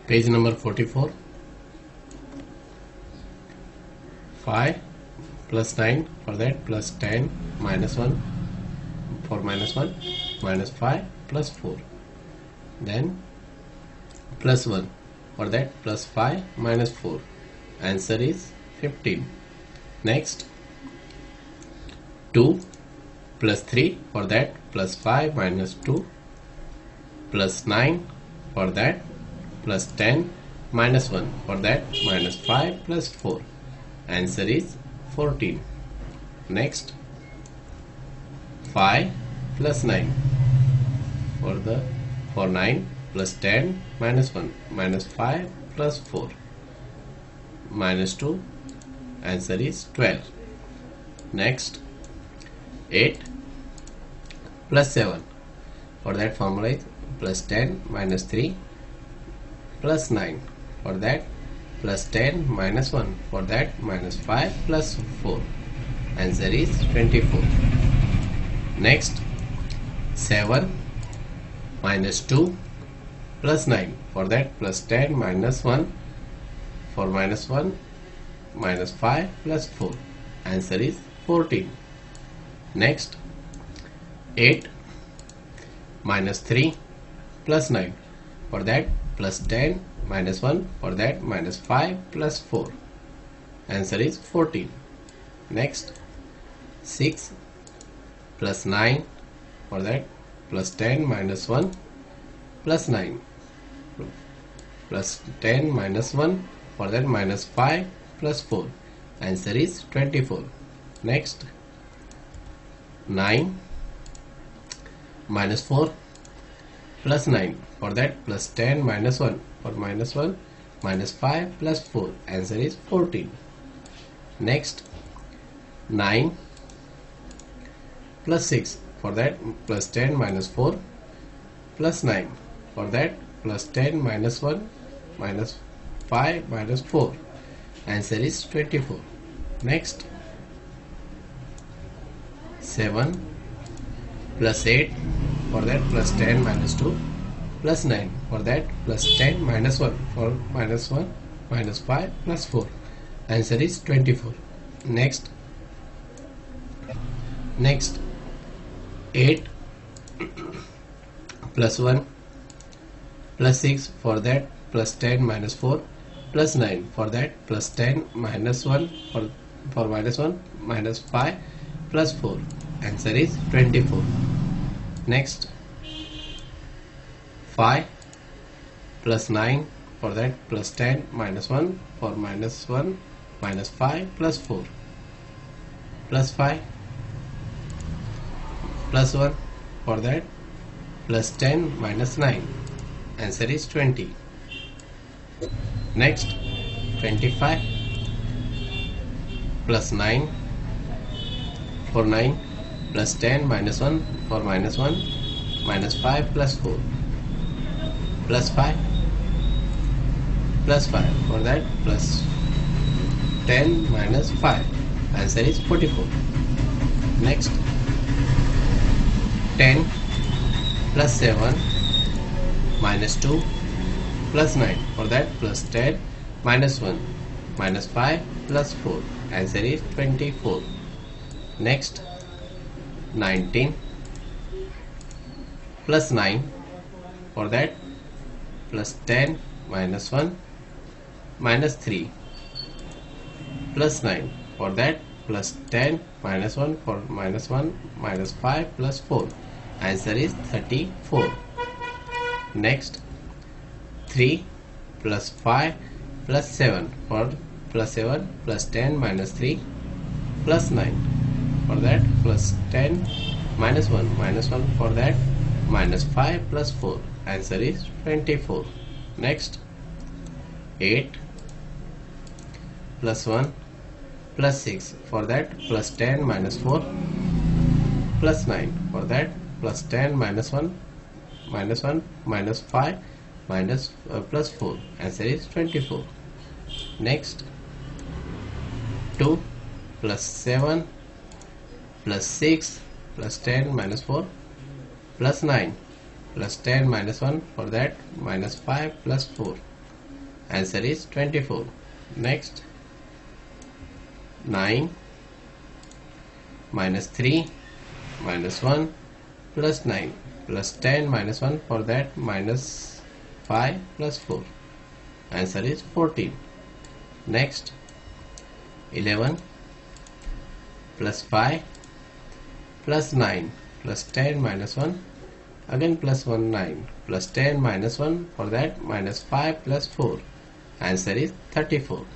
Page number 44. 5 plus 9, for that plus 10 minus 1 for minus 1 minus 5 plus 4, then plus 1, for that plus 5 minus 4. Answer is 15. Next, 2 plus 3, for that plus 5 minus 2, plus 9, for that plus 10 minus 1, for that minus 5 plus 4. Answer is 14. Next, 5 plus 9, for 9 plus 10 minus 1 minus 5 plus 4 minus 2. Answer is 12. Next, 8 plus 7, for that formula is plus 10 minus 3 plus 9, for that plus 10 minus 1, for that minus 5 plus 4. Answer is 24. Next, 7 minus 2 plus 9, for that plus 10 minus 1, for minus 1 minus 5 plus 4. Answer is 14. Next, 8 minus 3 plus 9, for that plus 10 minus 1, for that minus 5 plus 4. Answer is 14. Next, 6 plus 9, for that plus 10 minus 1 plus 9 plus 10 minus 1, for that minus 5 plus 4. Answer is 24. Next, 9 minus 4 plus 9, for that plus 10 minus 1, for minus 1 minus 5 plus 4. Answer is 14. Next, 9 plus 6, for that plus 10 minus 4 plus 9, for that plus 10 minus 1 minus 5 minus 4. Answer is 24. Next, 7 plus 8, for that plus 10 minus 2 plus 9, for that plus 10 minus 1, for minus 1 minus 5 plus 4. Answer is 24. Next, 8 plus 1 plus 6, for that plus 10 minus 4 plus 9, for that plus 10 minus 1, for minus 1 minus 5 plus 4. Answer is 24. Next, 5 plus 9, for that plus 10 minus 1, for minus 1 minus 5 plus 4 plus 5 plus 1, for that plus 10 minus 9. Answer is 20. Next, 25 plus 9, for 9 plus 10 minus 1, for minus 1 minus 5 plus 4 plus 5 plus 5, for that plus 10 minus 5. Answer is 44. Next, 10 plus 7 minus 2 plus 9, for that plus 10 minus 1 minus 5 plus 4. Answer is 24. Next, 19 plus 9, for that plus 10 minus 1 minus 3 plus 9, for that plus 10 minus 1, for minus 1 minus 5 plus 4. Answer is 34. Next, 3 plus 5 plus 7, for plus 7 plus 10 minus 3 plus 9, for that plus 10 minus 1 minus 1, for that minus 5 plus 4. Answer is 24. Next, 8 plus 1 plus 6, for that plus 10 minus 4 plus 9, for that plus 10 minus 1 minus 1 minus 5 minus plus 4. Answer is 24. Next, 2 plus 7 plus 6 plus 10 minus 4 plus 9 plus 10 minus 1, for that minus 5 plus 4. Answer is 24. Next, 9 minus 3 minus 1 plus 9 plus 10 minus 1, for that minus 5 plus 4. Answer is 14. Next, 11 plus 5 plus 9 plus 10 minus 1, again plus 1, 9 plus 10 minus 1, for that minus 5 plus 4. Answer is 34.